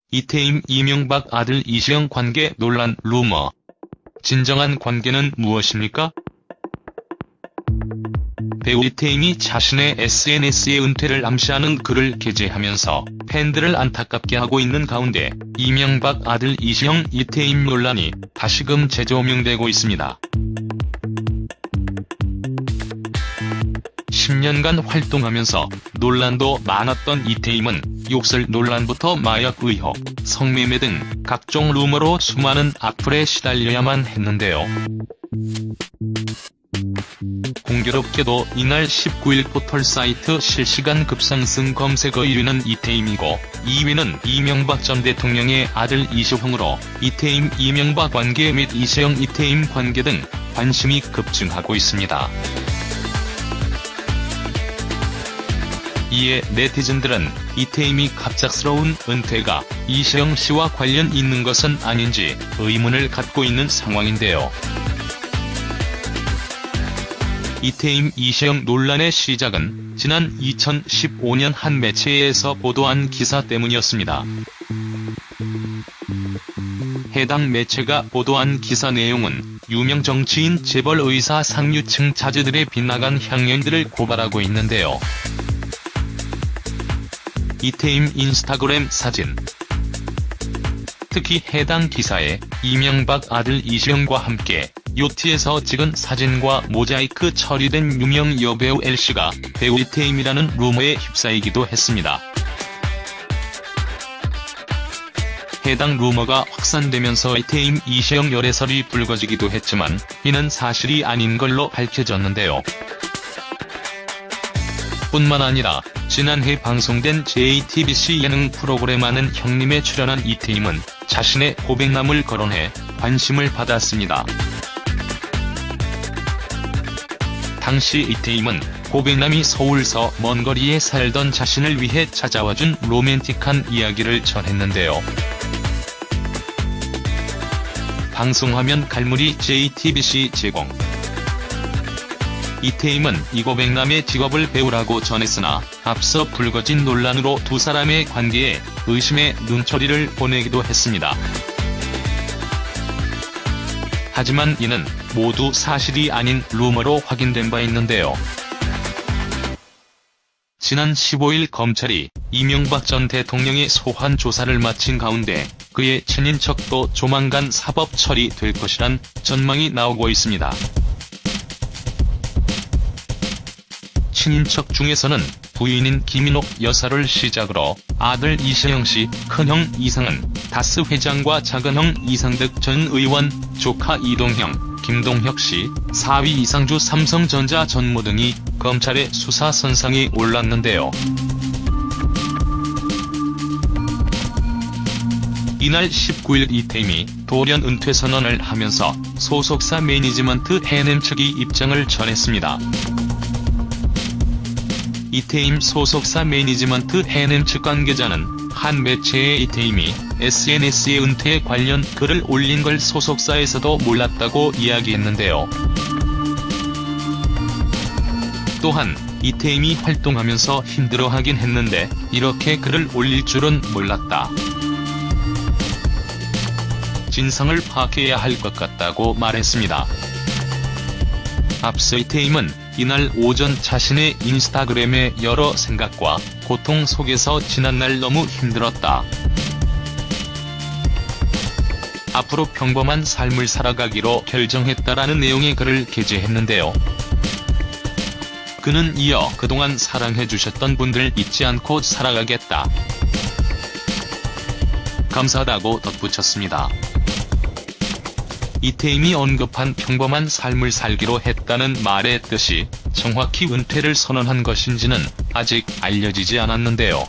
이태임 이명박 아들 이시영 관계 논란 루머. 진정한 관계는 무엇입니까? 배우 이태임이 자신의 SNS에 은퇴를 암시하는 글을 게재하면서 팬들을 안타깝게 하고 있는 가운데 이명박 아들 이시영 이태임 논란이 다시금 재조명되고 있습니다. 10년간 활동하면서 논란도 많았던 이태임은 욕설 논란부터 마약 의혹, 성매매 등 각종 루머로 수많은 악플에 시달려야만 했는데요. 공교롭게도 이날 19일 포털사이트 실시간 급상승 검색어 1위는 이태임이고 2위는 이명박 전 대통령의 아들 이시영으로 이태임 이명박 관계 및 이시영 이태임 관계 등 관심이 급증하고 있습니다. 이에 네티즌들은 이태임이 갑작스러운 은퇴가 이시영 씨와 관련 있는 것은 아닌지 의문을 갖고 있는 상황인데요. 이태임 이시영 논란의 시작은 지난 2015년 한 매체에서 보도한 기사 때문이었습니다. 해당 매체가 보도한 기사 내용은 유명 정치인 재벌 의사 상류층 자제들의 빗나간 향연들을 고발하고 있는데요. 이태임 인스타그램 사진. 특히 해당 기사에 이명박 아들 이시영과 함께 요트에서 찍은 사진과 모자이크 처리된 유명 여배우 L씨가 배우 이태임이라는 루머에 휩싸이기도 했습니다. 해당 루머가 확산되면서 이태임 이시영 열애설이 불거지기도 했지만 이는 사실이 아닌 걸로 밝혀졌는데요. 뿐만 아니라 지난해 방송된 JTBC 예능 프로그램 아는 형님에 출연한 이태임은 자신의 고백남을 거론해 관심을 받았습니다. 당시 이태임은 고백남이 서울서 먼 거리에 살던 자신을 위해 찾아와준 로맨틱한 이야기를 전했는데요. 방송화면 갈무리 JTBC 제공. 이태임은 이 고백남의 직업을 배우라고 전했으나 앞서 불거진 논란으로 두 사람의 관계에 의심의 눈초리를 보내기도 했습니다. 하지만 이는 모두 사실이 아닌 루머로 확인된 바 있는데요. 지난 15일 검찰이 이명박 전 대통령의 소환 조사를 마친 가운데 그의 친인척도 조만간 사법 처리될 것이란 전망이 나오고 있습니다. 친인척 중에서는 부인인 김인옥 여사를 시작으로 아들 이시영 씨, 큰형 이상은, 다스 회장과 작은형 이상득 전 의원, 조카 이동형, 김동혁 씨, 사위 이상주 삼성전자 전무 등이 검찰의 수사 선상에 올랐는데요. 이날 19일 이태임이 돌연 은퇴 선언을 하면서 소속사 매니지먼트 해냄 측이 입장을 전했습니다. 이태임 소속사 매니지먼트 해냄 측 관계자는 한 매체에 이태임이 SNS에 은퇴 관련 글을 올린 걸 소속사에서도 몰랐다고 이야기했는데요. 또한 이태임이 활동하면서 힘들어하긴 했는데 이렇게 글을 올릴 줄은 몰랐다. 진상을 파악해야 할 것 같다고 말했습니다. 앞서 이태임은 이날 오전 자신의 인스타그램에 여러 생각과 고통 속에서 지난날 너무 힘들었다. 앞으로 평범한 삶을 살아가기로 결정했다라는 내용의 글을 게재했는데요. 그는 이어 그동안 사랑해주셨던 분들 잊지 않고 살아가겠다. 감사하다고 덧붙였습니다. 이태임이 언급한 평범한 삶을 살기로 했다는 말의 뜻이 정확히 은퇴를 선언한 것인지는 아직 알려지지 않았는데요.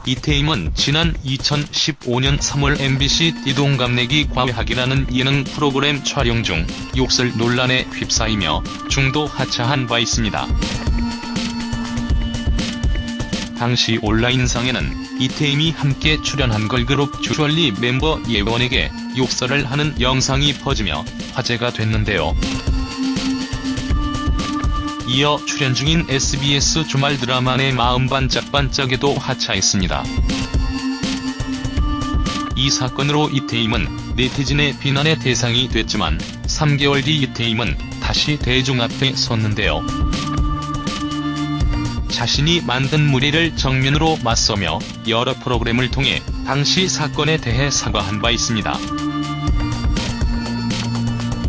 이태임은 지난 2015년 3월 MBC 띠동갑내기 과외하기라는 예능 프로그램 촬영 중 욕설 논란에 휩싸이며 중도 하차한 바 있습니다. 당시 온라인상에는 이태임이 함께 출연한 걸그룹 주얼리 멤버 예원에게 욕설을 하는 영상이 퍼지며 화제가 됐는데요. 이어 출연 중인 SBS 주말 드라마 내 마음 반짝반짝에도 하차했습니다. 이 사건으로 이태임은 네티즌의 비난의 대상이 됐지만 3개월 뒤 이태임은 다시 대중 앞에 섰는데요. 자신이 만든 무리를 정면으로 맞서며 여러 프로그램을 통해 당시 사건에 대해 사과한 바 있습니다.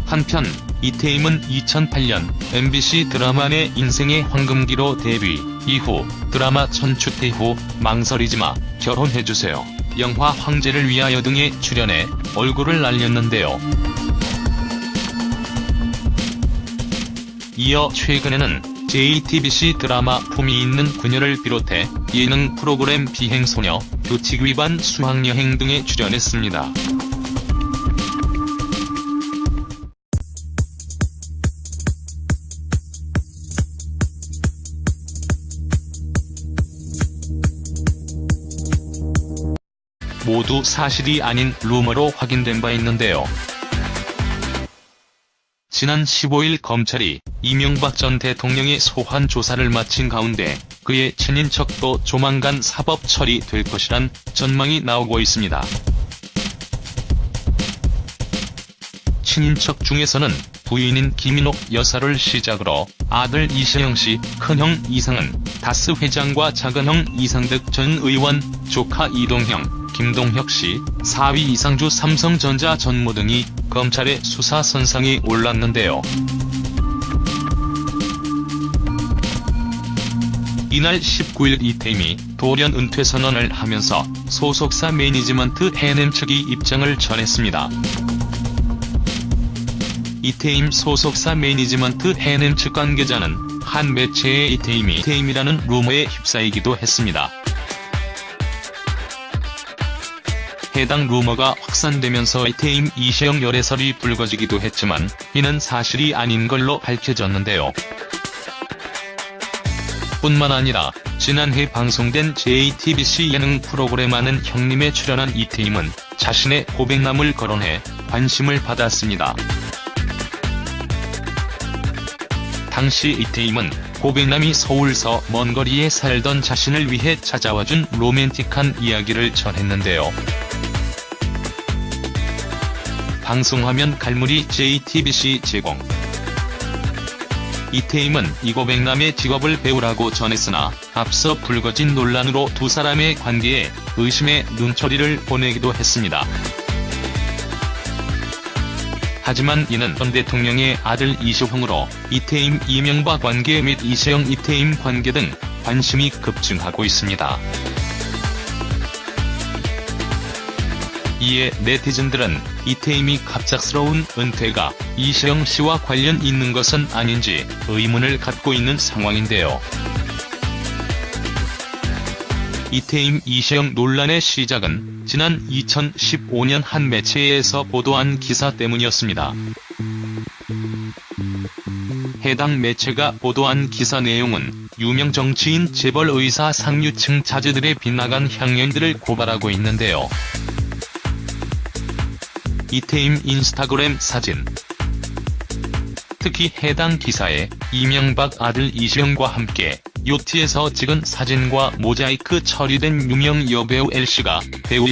한편 이태임은 2008년 MBC 드라마 내 인생의 황금기로 데뷔 이후 드라마 천추태 후 망설이지마, 결혼해주세요, 영화 황제를 위하여 등에 출연해 얼굴을 날렸는데요. 이어 최근에는 JTBC 드라마 품이 있는 그녀를 비롯해 예능 프로그램 비행소녀, 규칙위반 수학여행 등에 출연했습니다. 모두 사실이 아닌 루머로 확인된 바 있는데요. 지난 15일 검찰이 이명박 전 대통령의 소환 조사를 마친 가운데 그의 친인척도 조만간 사법 처리될 것이란 전망이 나오고 있습니다. 친인척 중에서는 부인인 김인옥 여사를 시작으로 아들 이시영씨, 큰형 이상은, 다스 회장과 작은형 이상득 전 의원, 조카 이동형, 김동혁씨, 사위 이상주 삼성전자 전무 등이 검찰의 수사 선상에 올랐는데요. 이날 19일 이태임이 돌연 은퇴 선언을 하면서 소속사 매니지먼트 해냄 측이 입장을 전했습니다. 이태임 소속사 매니지먼트 해냄 측 관계자는 한 매체에 이태임이라는 루머에 휩싸이기도 했습니다. 해당 루머가 확산되면서 이태임 이시영 열애설이 불거지기도 했지만 이는 사실이 아닌 걸로 밝혀졌는데요. 뿐만 아니라 지난해 방송된 JTBC 예능 프로그램 아는 형님에 출연한 이태임은 자신의 고백남을 거론해 관심을 받았습니다. 당시 이태임은 고백남이 서울서 먼 거리에 살던 자신을 위해 찾아와준 로맨틱한 이야기를 전했는데요. 방송화면 갈무리 JTBC 제공. 이태임은 이 고백남의 직업을 배우라고 전했으나 앞서 불거진 논란으로 두 사람의 관계에 의심의 눈초리를 보내기도 했습니다. 하지만 이는 전 대통령의 아들 이시형으로 이태임 이명박 관계 및 이시영 이태임 관계 등 관심이 급증하고 있습니다. 이에 네티즌들은 이태임이 갑작스러운 은퇴가 이시영 씨와 관련 있는 것은 아닌지 의문을 갖고 있는 상황인데요. 이태임 이시영 논란의 시작은 지난 2015년 한 매체에서 보도한 기사 때문이었습니다. 해당 매체가 보도한 기사 내용은 유명 정치인, 재벌, 의사, 상류층 자제들의 빗나간 향연들을 고발하고 있는데요. 이태임 인스타그램 사진. 특히 해당 기사에 이명박 아들 이시영과 함께 요트에서 찍은 사진과 모자이크 처리된 유명 여배우 L씨가 배우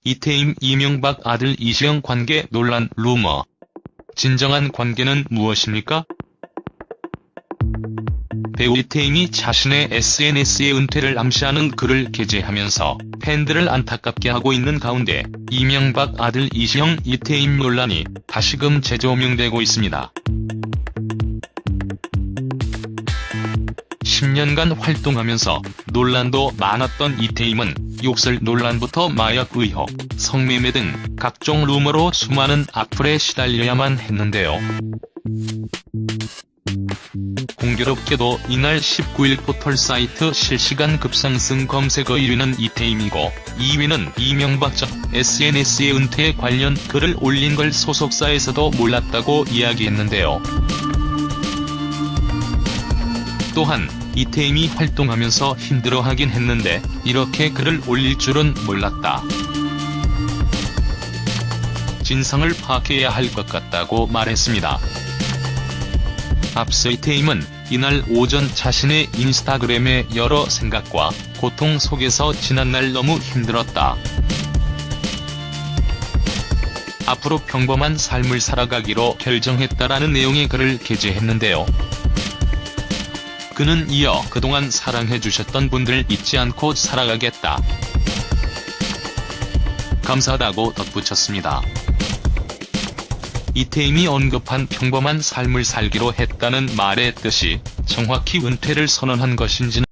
이태임 이명박 아들 이시영 관계 논란 루머. 진정한 관계는 무엇입니까? 배우 이태임이 자신의 SNS에 은퇴를 암시하는 글을 게재하면서 팬들을 안타깝게 하고 있는 가운데 이명박 아들 이시영 이태임 논란이 다시금 재조명되고 있습니다. 10년간 활동하면서 논란도 많았던 이태임은 욕설 논란부터 마약 의혹, 성매매 등 각종 루머로 수많은 악플에 시달려야만 했는데요. 공교롭게도 이날 19일 포털사이트 실시간 급상승 검색어 1위는 이태임이고 2위는 이명박 전 SNS의 은퇴에 관련 글을 올린 걸 소속사에서도 몰랐다고 이야기했는데요. 또한 이태임이 활동하면서 힘들어하긴 했는데 이렇게 글을 올릴 줄은 몰랐다. 진상을 파악해야 할 것 같다고 말했습니다. 앞서 이태임은 이날 오전 자신의 인스타그램에 여러 생각과 고통 속에서 지난날 너무 힘들었다. 앞으로 평범한 삶을 살아가기로 결정했다라는 내용의 글을 게재했는데요. 그는 이어 그동안 사랑해주셨던 분들 잊지 않고 살아가겠다. 감사하다고 덧붙였습니다. 이태임이 언급한 평범한 삶을 살기로 했다는 말의 뜻이 정확히 은퇴를 선언한 것인지는